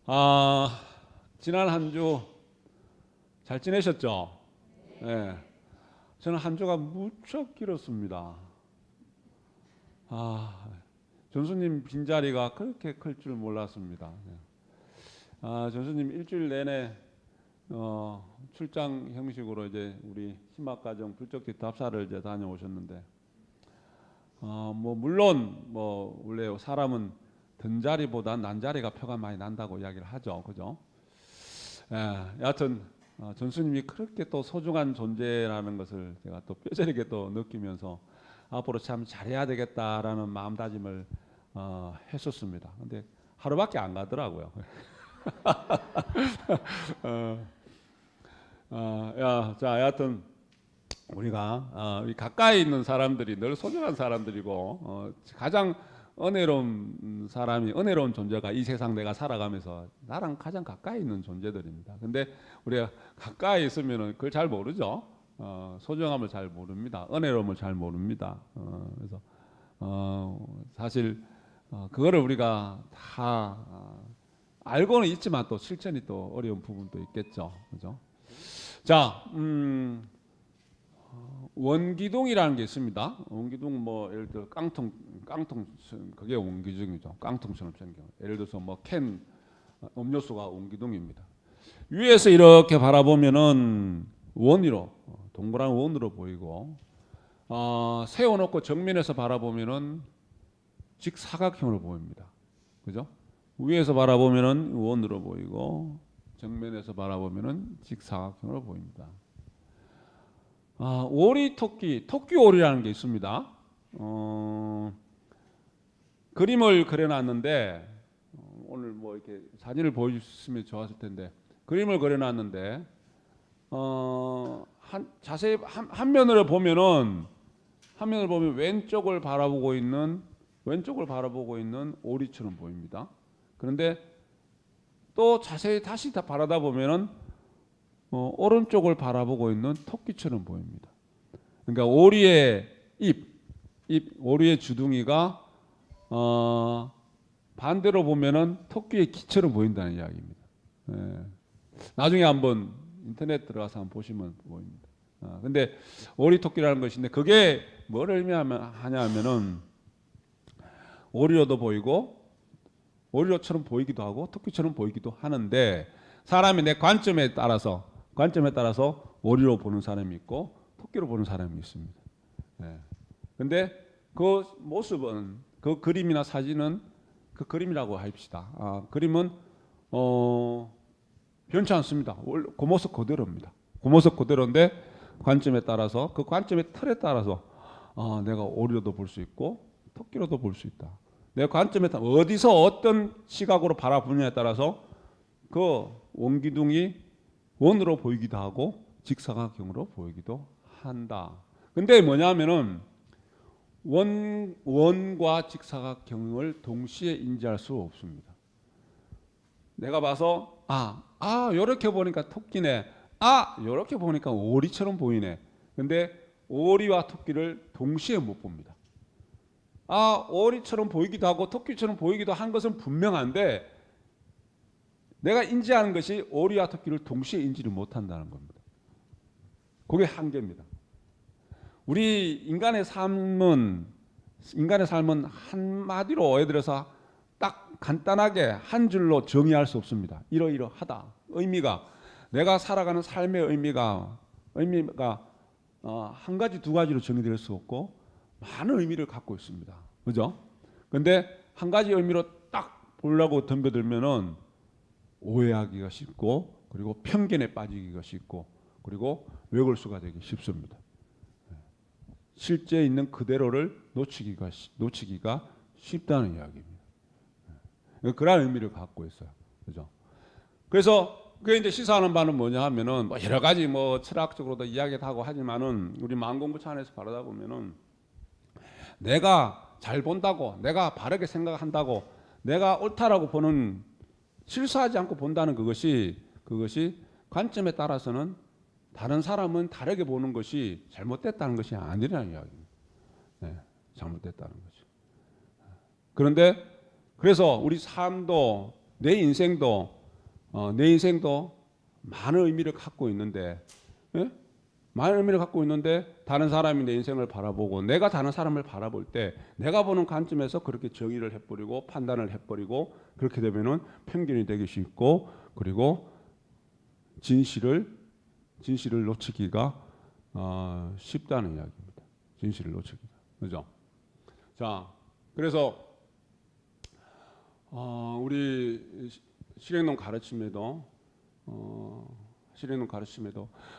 아, 지난 한 주 잘 지내셨죠? 네. 저는 한 주가 무척 길었습니다. 아, 전수님 빈자리가 그렇게 클 줄 몰랐습니다. 네. 전수님 일주일 내내 출장 형식으로 이제 우리 심학가정 불적지 답사를 이제 다녀오셨는데, 뭐 물론 뭐 원래 사람은 든 자리보다 난 자리가 표가 많이 난다고 이야기를 하죠, 그죠? 여하튼 전수님이 그렇게 또 소중한 존재라는 것을 제가 또 뼈저리게 또 느끼면서 앞으로 참 잘해야 되겠다라는 마음다짐을 했었습니다. 근데 하루밖에 안 가더라고요. 자, 여하튼 우리 가까이 있는 사람들이 늘 소중한 사람들이고, 가장 은혜로운 존재가 이 세상 내가 살아가면서 나랑 가장 가까이 있는 존재들입니다. 근데 우리가 가까이 있으면은 그걸 잘 모르죠. 소중함을 잘 모릅니다. 은혜로움을 잘 모릅니다. 그래서 사실 그거를 우리가 다 알고는 있지만 또 실천이 또 어려운 부분도 있겠죠. 그죠? 자, 원기둥이라는 게 있습니다. 원기둥 뭐 예를 들어 깡통 그게 원기둥이죠. 깡통처럼 생겨. 예를 들어서 뭐 캔 음료수가 원기둥입니다. 위에서 이렇게 바라보면은 원으로 동그란 원으로 보이고, 세워놓고 정면에서 바라보면은 직사각형으로 보입니다. 그죠? 위에서 바라보면은 원으로 보이고 정면에서 바라보면은 직사각형으로 보입니다. 오리 토끼 오리라는 게 있습니다. 그림을 그려놨는데, 오늘 뭐 이렇게 사진을 보여주시면 좋았을 텐데, 그림을 그려놨는데, 자세히 한 면으로 보면 왼쪽을 바라보고 있는 오리처럼 보입니다. 그런데 또 자세히 다시 다 바라다 보면은 오른쪽을 바라보고 있는 토끼처럼 보입니다. 그러니까 오리의 오리의 주둥이가 반대로 보면은 토끼의 귀처럼 보인다는 이야기입니다. 나중에 한번 인터넷 들어가서 한번 보시면 보입니다. 근데 오리 토끼라는 것인데, 그게 뭘 의미하냐면은 오리로도 보이고 오리로처럼 보이기도 하고 토끼처럼 보이기도 하는데, 사람이 내 관점에 따라서 오리로 보는 사람이 있고 토끼로 보는 사람이 있습니다. 근데 그 모습은, 그 그림이나 사진은 그 그림이라고 합시다. 그림은 변치 않습니다. 그 모습 그대로입니다. 그 모습 그대로인데 관점에 따라서, 그 관점의 틀에 따라서 내가 오리로도 볼 수 있고 토끼로도 볼 수 있다. 내 관점에 따라 어디서 어떤 시각으로 바라보느냐에 따라서 그 원기둥이 원으로 보이기도 하고 직사각형으로 보이기도 한다. 근데 뭐냐면은 원과 직사각형을 동시에 인지할 수 없습니다. 내가 봐서 요렇게 보니까 토끼네, 요렇게 보니까 오리처럼 보이네. 근데 오리와 토끼를 동시에 못 봅니다. 오리처럼 보이기도 하고 토끼처럼 보이기도 한 것은 분명한데, 내가 인지하는 것이 오리와 토끼를 동시에 인지를 못한다는 겁니다. 그게 한계입니다. 우리 인간의 삶은 한마디로 예를 들어서 딱 간단하게 한 줄로 정의할 수 없습니다. 이러이러하다. 의미가, 내가 살아가는 삶의 의미가 한 가지 두 가지로 정의될 수 없고 많은 의미를 갖고 있습니다. 그죠? 근데 한 가지 의미로 딱 보려고 덤벼들면은 오해하기가 쉽고, 그리고 편견에 빠지기가 쉽고, 그리고 왜곡수가 되기 쉽습니다. 실제 있는 그대로를 놓치기가 쉽다는 이야기입니다. 그런 의미를 갖고 있어요. 그죠? 그래서 그게 이제 시사하는 바는 뭐냐 하면은, 뭐 여러 가지 뭐 철학적으로도 이야기를 하고 하지만은, 우리 마음공부 차원에서 바라다 보면은, 내가 잘 본다고, 내가 바르게 생각한다고, 내가 옳다라고 보는, 실수하지 않고 본다는 그것이 관점에 따라서는 다른 사람은 다르게 보는 것이 잘못됐다는 것이 아니라는 이야기입니다. 잘못됐다는 거죠. 그런데 그래서 우리 삶도 내 인생도 내 인생도 많은 의미를 갖고 있는데, 예? 많은 의미를 갖고 있는데 다른 사람이 내 인생을 바라보고 내가 다른 사람을 바라볼 때 내가 보는 관점에서 그렇게 정의를 해버리고 판단을 해버리고 그렇게 되면은 편견이 되기 쉽고 그리고 진실을 놓치기가 쉽다는 이야기입니다. 진실을 놓치기가. 그죠? 자, 그래서 우리 실행론 가르침에도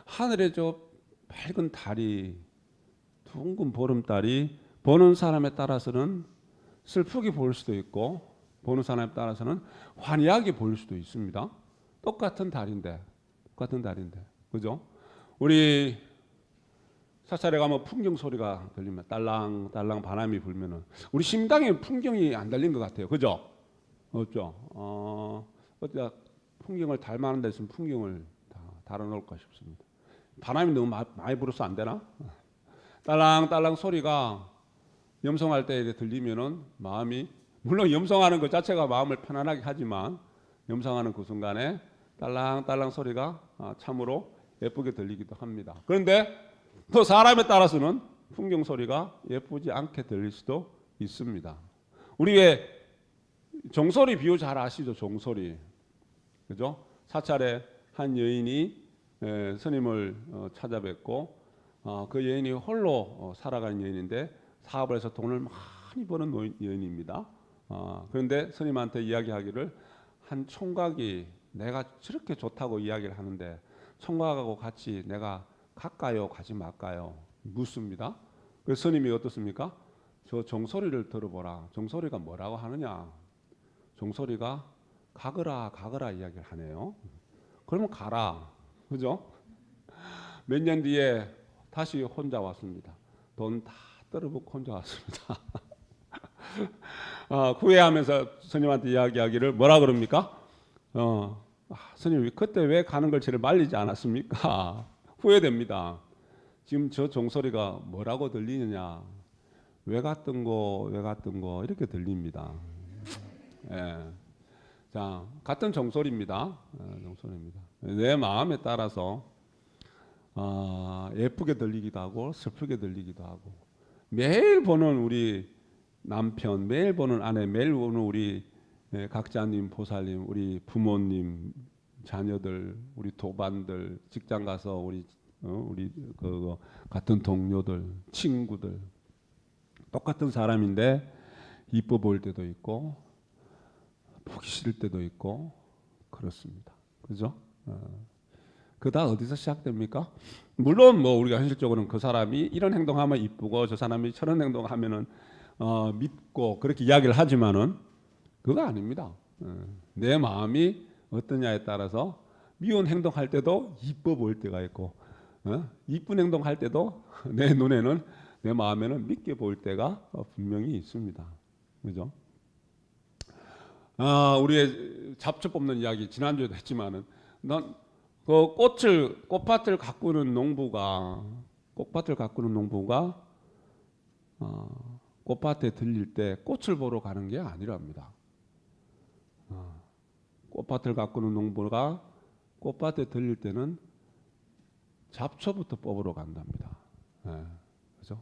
하늘에 저 밝은 달이 둥근 보름달이 보는 사람에 따라서는 슬프게 보일 수도 있고 보는 사람에 따라서는 환희하게 보일 수도 있습니다. 똑같은 달인데 그죠? 우리 사찰에 가면 풍경 소리가 들리면 딸랑딸랑 바람이 불면은 우리 심당에 풍경이 안 들린 것 같아요. 그죠? 없죠? 어쩌다 풍경을 닮아하는 데 있으면 풍경을 다 달아놓을까 싶습니다. 바람이 너무 많이 불어서 안 되나? 딸랑딸랑 소리가 염송할 때 들리면은 마음이, 물론 염송하는 것 자체가 마음을 편안하게 하지만 염송하는 그 순간에 딸랑딸랑 소리가 참으로 예쁘게 들리기도 합니다. 그런데 또 사람에 따라서는 풍경 소리가 예쁘지 않게 들릴 수도 있습니다. 우리 왜 종소리 비유 잘 아시죠? 종소리. 그죠? 사찰에 한 여인이 스님을 찾아뵙고 그 여인이 홀로 살아가는 여인인데 사업을 해서 돈을 많이 버는 여인입니다. 그런데 스님한테 이야기하기를 한 총각이 내가 저렇게 좋다고 이야기를 하는데 총각하고 같이 내가 갈까요? 가지 말까요? 묻습니다. 그래서 스님이 어떻습니까? 저 종소리를 들어보라. 종소리가 뭐라고 하느냐? 종소리가 가거라 이야기를 하네요. 그러면 가라. 그죠? 몇 년 뒤에 다시 혼자 왔습니다. 돈 다 떨어붓고 혼자 왔습니다. 후회하면서 스님한테 이야기하기를 뭐라 그럽니까? 스님 그때 왜 가는 걸 저를 말리지 않았습니까? 후회됩니다. 지금 저 종소리가 뭐라고 들리느냐? 왜 갔던 거 이렇게 들립니다. 예. 자, 같은 종소리입니다. 종소리입니다. 내 마음에 따라서 예쁘게 들리기도 하고 슬프게 들리기도 하고 매일 보는 우리 남편, 매일 보는 아내, 매일 보는 우리 각자님, 보살님, 우리 부모님, 자녀들, 우리 도반들, 직장 가서 우리 같은 동료들, 친구들 똑같은 사람인데 이뻐 보일 때도 있고 보기 싫을 때도 있고 그렇습니다. 그죠? 그 다 어디서 시작됩니까? 물론 뭐 우리가 현실적으로는 그 사람이 이런 행동하면 이쁘고 저 사람이 저런 행동하면은 믿고 그렇게 이야기를 하지만은 그거 아닙니다. 내 마음이 어떠냐에 따라서 미운 행동할 때도 이뻐 보일 때가 있고 이쁜 행동할 때도 내 눈에는 내 마음에는 믿게 보일 때가 분명히 있습니다. 그죠? 우리의 잡초 뽑는 이야기 지난주에도 했지만은 난 그 꽃밭을 가꾸는 농부가 꽃밭에 들릴 때 꽃을 보러 가는 게 아니랍니다. 꽃밭을 가꾸는 농부가 꽃밭에 들릴 때는 잡초부터 뽑으러 간답니다. 그죠?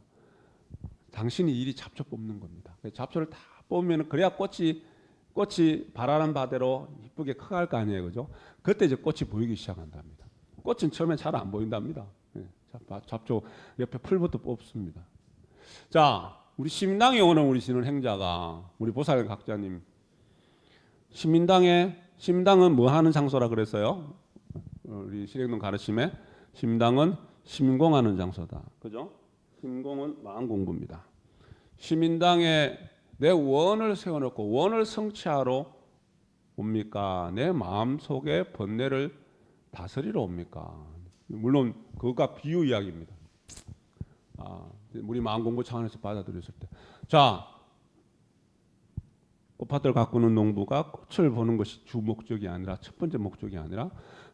당신이 일이 잡초 뽑는 겁니다. 잡초를 다 뽑으면 그래야 꽃이 바라는 바대로 이쁘게 커갈 거 아니에요, 그죠? 그때 이제 꽃이 보이기 시작한답니다. 꽃은 처음에 잘 안 보인답니다. 잡초 옆에 풀부터 뽑습니다. 자, 우리 시민당에 오는 우리 신은 행자가 우리 보살 각자님 시민당은 뭐 하는 장소라 그랬어요? 우리 실행론 가르침에 시민당은 심공하는 장소다, 그죠? 심공은 마음 공부입니다. 시민당에 내 원을 세워놓고 원을 성취하러 옵니까? 내 마음 속의 번뇌를 다스리러 옵니까? 물론 그것과 비유 이야기입니다. 우리 마음 공부 차원에서 받아들였을 때, 자, 꽃밭을 가꾸는 농부가 꽃을 보는 것이 주 목적이 아니라 첫 번째 목적이 아니라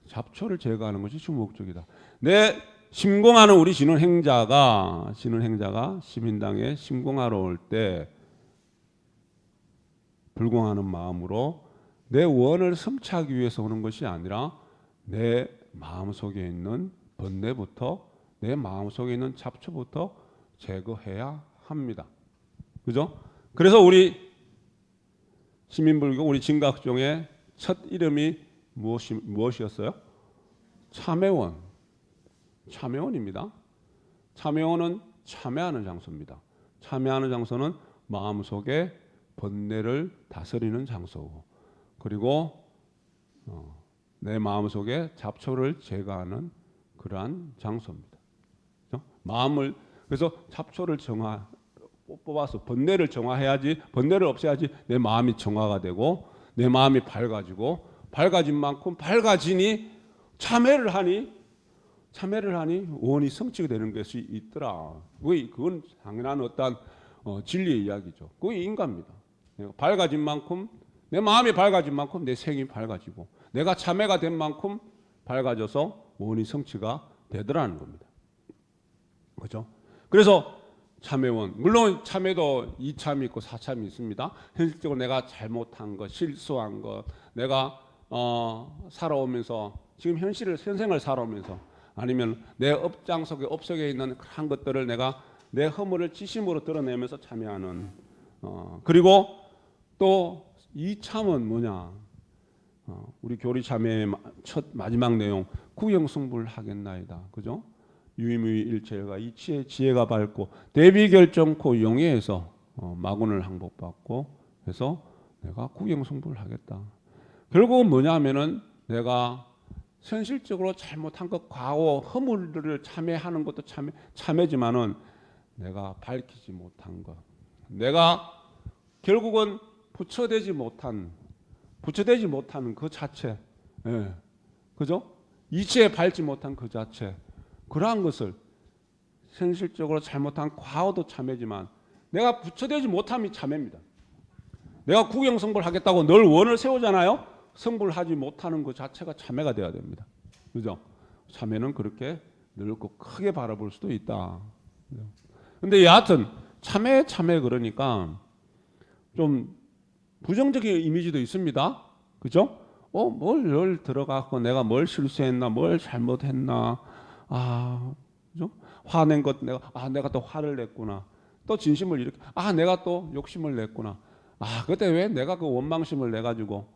잡초를 제거하는 것이 주 목적이다. 내 심공하는 우리 신은 행자가 시민당에 심공하러 올 때 불공하는 마음으로 내 원을 성취하기 위해서 오는 것이 아니라 내 마음속에 있는 번뇌부터, 내 마음속에 있는 잡초부터 제거해야 합니다. 그죠? 그래서 우리 시민불교, 우리 진각종의 첫 이름이 무엇이었어요? 참회원. 참회원입니다. 참회원은 참회하는 장소입니다. 참회하는 장소는 마음속에 번뇌를 다스리는 장소고, 그리고 내 마음속에 잡초를 제거하는 그러한 장소입니다. 그렇죠? 마음을, 그래서 잡초를 뽑아서 번뇌를 정화해야지, 번뇌를 없애야지 내 마음이 정화가 되고 내 마음이 밝아지고, 밝아진 만큼 밝아지니 참회를 하니 원이 성취가 되는 것이 있더라. 그건 당연한 어떤 진리의 이야기죠. 그게 인간입니다. 밝아진 만큼, 내 마음이 밝아진 만큼 내 생이 밝아지고, 내가 참회가 된 만큼 밝아져서 원이 성취가 되더라는 겁니다. 그렇죠? 그래서 참회원, 물론 참회도 2참이 있고 4참이 있습니다. 현실적으로 내가 잘못한 것, 실수한 것, 내가 살아오면서 지금 현생을 살아오면서, 아니면 내 업장 속에, 업 속에 있는 그런 것들을 내가 내 허물을 지심으로 드러내면서 참여하는, 그리고 또 이 참은 뭐냐, 우리 교리 참회의 첫 마지막 내용, 구영승불하겠나이다. 그죠? 유의무의일체가 이치의 지혜가 밝고 대비결정코 용예에서 마군을 항복받고 해서 내가 구영승불하겠다. 결국은 뭐냐 하면은 내가 현실적으로 잘못한 것, 과거 허물들을 참회하는 것도 참회지만은 내가 밝히지 못한 것, 내가 결국은 부처되지 못한 그 자체, 예, 그죠? 이치에 밟지 못한 그 자체, 그러한 것을 현실적으로 잘못한 과거도 참회지만 내가 부처되지 못함이 참회입니다. 내가 구경성불하겠다고 늘 원을 세우잖아요. 성불하지 못하는 그 자체가 참회가 되어야 됩니다. 그죠? 참회는 그렇게 넓고 크게 바라볼 수도 있다. 근데 여하튼 참회 그러니까 좀 부정적인 이미지도 있습니다. 그죠? 뭘 들어가고 내가 뭘 실수했나, 뭘 잘못했나, 그죠? 화낸 것 내가 또 화를 냈구나. 또 진심을 이렇게, 내가 또 욕심을 냈구나. 그때 왜 내가 그 원망심을 내 가지고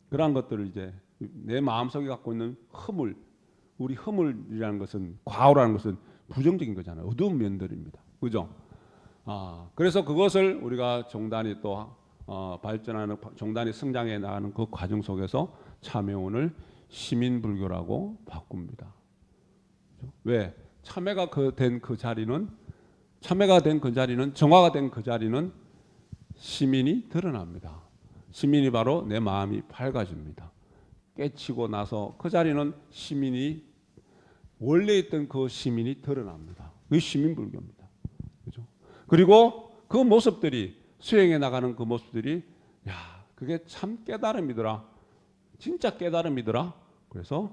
그러한 것들을 이제 내 마음속에 갖고 있는 허물, 우리 허물이라는 것은, 과오라는 것은 부정적인 거잖아요. 어두운 면들입니다. 그죠? 그래서 그것을 우리가 종단이 또 발전하는, 종단이 성장해 나가는 그 과정 속에서 참회원을 시민불교라고 바꿉니다. 왜? 참회가 된 그 자리는, 정화가 된 그 자리는 시민이 드러납니다. 시민이 바로 내 마음이 밝아집니다. 깨치고 나서 그 자리는 시민이, 원래 있던 그 시민이 드러납니다. 그게 시민불교입니다. 그죠? 그리고 그 모습들이, 수행해 나가는 그 모습들이, 그게 참 깨달음이더라. 진짜 깨달음이더라. 그래서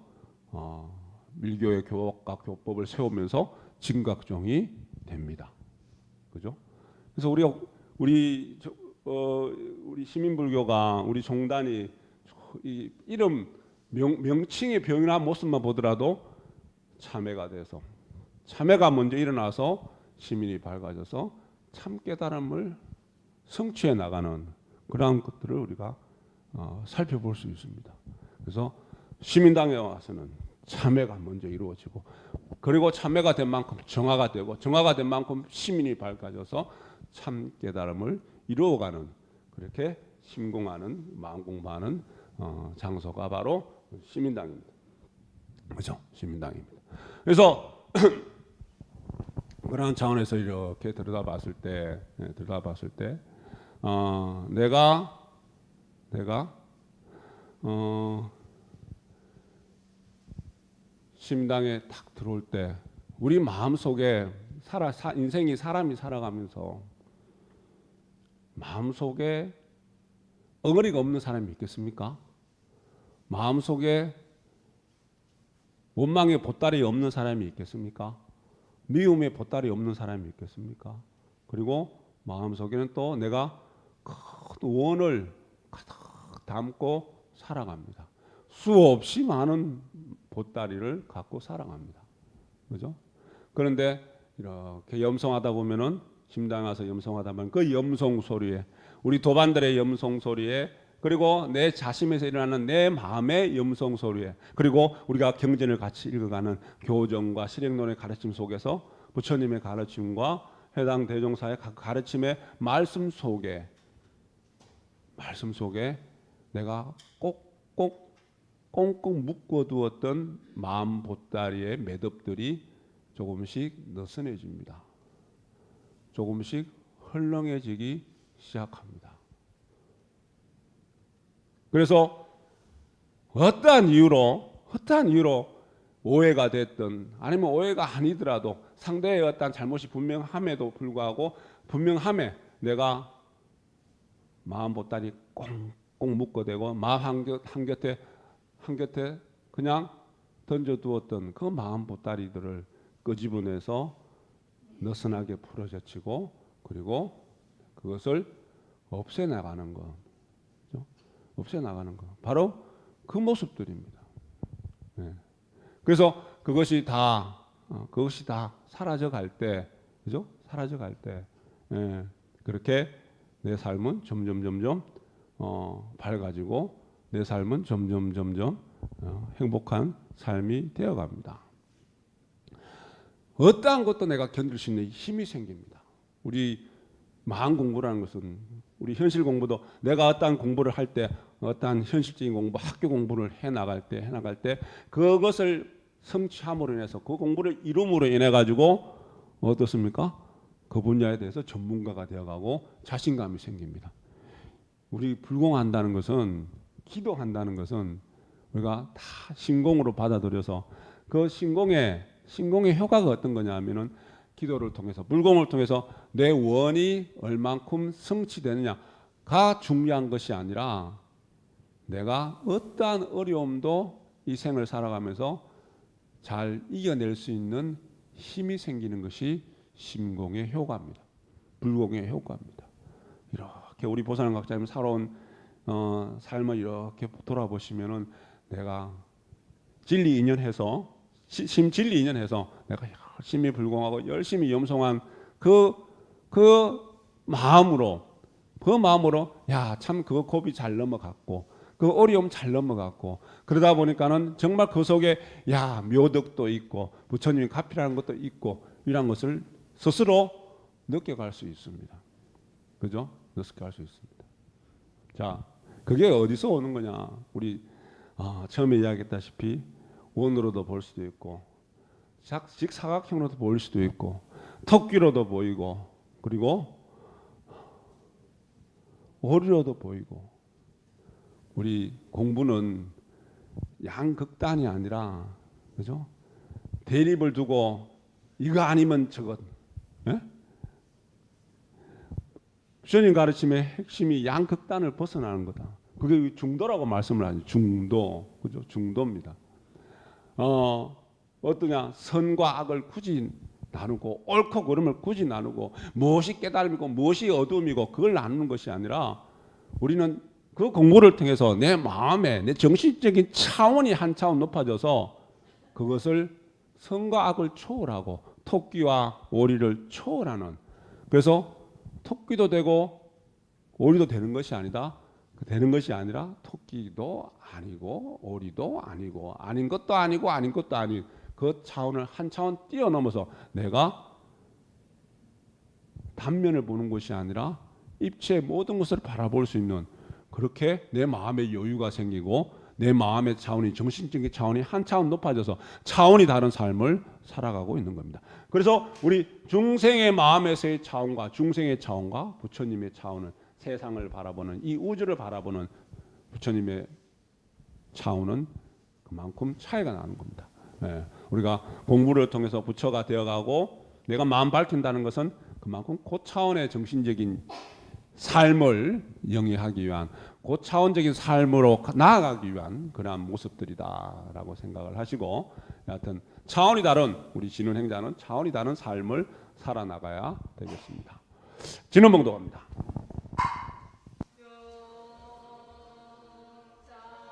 밀교의 교학과 교법을 세우면서 진각종이 됩니다. 그죠? 그래서 우리 시민불교가, 우리 종단이 이 이름 명칭의 병이나 모습만 보더라도 참회가 돼서, 참회가 먼저 일어나서 시민이 밝아져서 참 깨달음을 성취해 나가는 그러한 것들을 우리가 살펴볼 수 있습니다. 그래서 시민당에 와서는 참회가 먼저 이루어지고, 그리고 참회가 된 만큼 정화가 되고, 정화가 된 만큼 시민이 밝아져서 참 깨달음을 이루어가는, 그렇게 심공하는, 마음 공부하는 장소가 바로 시민당입니다. 그렇죠? 시민당입니다. 그래서 그러한 차원에서 이렇게 들여다봤을 때 내가 시민당에 탁 들어올 때 우리 마음속에 인생이, 사람이 살아가면서 마음속에 엉어리가 없는 사람이 있겠습니까? 마음속에 원망의 보따리 없는 사람이 있겠습니까? 미움의 보따리 없는 사람이 있겠습니까? 그리고 마음속에는 또 내가 큰 원을 가득 담고 살아갑니다. 수없이 많은 보따리를 갖고 살아갑니다. 그죠? 그런데 이렇게 염송하다 보면은 심당에 와서 염송하다 보면 그 염송 소리에, 우리 도반들의 염송 소리에, 그리고 내 자신에서 일어나는 내 마음의 염송 소리에, 그리고 우리가 경전을 같이 읽어가는 교정과 실행론의 가르침 속에서 부처님의 가르침과 해당 대종사의 가르침의 말씀 속에 내가 꼭꼭 꽁꽁 묶어두었던 마음 보따리의 매듭들이 조금씩 느슨해집니다. 조금씩 헐렁해지기 시작합니다. 그래서 어떠한 이유로 오해가 됐든 아니면 오해가 아니더라도 상대의 어떠한 잘못이 분명함에도 불구하고 분명함에 내가 마음 보따리 꽁꽁 묶어대고 마음 한곁에 그냥 던져두었던 그 마음 보따리들을 끄집어내서 느슨하게 풀어젖히고 그리고 그것을 없애나가는 것, 없애나가는 것, 바로 그 모습들입니다. 네. 그래서 그것이 다 사라져갈 때, 그죠? 사라져갈 때, 예. 그렇게 내 삶은 점점 밝아지고 내 삶은 점점 행복한 삶이 되어갑니다. 어떠한 것도 내가 견딜 수 있는 힘이 생깁니다. 우리 마음 공부라는 것은 우리 현실 공부도 내가 어떠한 공부를 할 때 어떠한 현실적인 공부, 학교 공부를 해나갈 때 그것을 성취함으로 인해서 그 공부를 이룸으로 인해 가지고 어떻습니까? 그 분야에 대해서 전문가가 되어가고 자신감이 생깁니다. 우리 불공한다는 것은, 기도한다는 것은 우리가 다 신공으로 받아들여서 그 신공의 효과가 어떤 거냐 하면은 기도를 통해서, 불공을 통해서 내 원이 얼만큼 성취되느냐가 중요한 것이 아니라 내가 어떠한 어려움도 이 생을 살아가면서 잘 이겨낼 수 있는 힘이 생기는 것이 심공의 효과입니다. 불공의 효과입니다. 이렇게 우리 보살원 각자님 살아온 삶을 이렇게 돌아보시면은 내가 진리 인연해서 심진리 인연해서 내가 열심히 불공하고 열심히 염송한 그 마음으로 야, 참 그 고비 잘 넘어갔고 그 어려움 잘 넘어갔고 그러다 보니까는 정말 그 속에 야, 묘덕도 있고 부처님이 가피라는 것도 있고 이런 것을 스스로 느껴갈 수 있습니다. 그죠? 느껴갈 수 있습니다. 자, 그게 어디서 오는 거냐? 우리 처음에 이야기했다시피 원으로도 볼 수도 있고 직사각형으로도 보일 수도 있고 토끼로도 보이고 그리고 오리로도 보이고 우리 공부는 양극단이 아니라 그죠? 대립을 두고 이거 아니면 저것. 예? 부처님 가르침의 핵심이 양극단을 벗어나는 거다. 그게 중도라고 말씀을 하죠. 중도. 그죠? 중도입니다. 어떠냐? 선과 악을 굳이 나누고 옳고 그름을 굳이 나누고 무엇이 깨달음이고 무엇이 어둠이고 그걸 나누는 것이 아니라 우리는 그 공부를 통해서 내 마음에 내 정신적인 차원이 한 차원 높아져서 그것을 선과 악을 초월하고 토끼와 오리를 초월하는, 그래서 토끼도 되고 오리도 되는 것이 아니다. 되는 것이 아니라 토끼도 아니고 오리도 아니고 아닌 것도 아니고 아닌 것도 아닌 그 차원을 한 차원 뛰어넘어서 내가 단면을 보는 것이 아니라 입체의 모든 것을 바라볼 수 있는, 그렇게 내 마음에 여유가 생기고 내 마음의 차원이, 정신적인 차원이 한 차원 높아져서 차원이 다른 삶을 살아가고 있는 겁니다. 그래서 우리 중생의 마음에서의 차원과 중생의 차원과 부처님의 차원은, 세상을 바라보는, 이 우주를 바라보는 부처님의 차원은 그만큼 차이가 나는 겁니다. 예, 우리가 공부를 통해서 부처가 되어가고 내가 마음 밝힌다는 것은 그만큼 고차원의 정신적인 삶을 영위하기 위한, 고차원적인 삶으로 나아가기 위한 그러한 모습들이다라고 생각을 하시고, 여하튼 차원이 다른, 우리 진원 행자는 차원이 다른 삶을 살아나가야 되겠습니다. 진원봉도 갑니다.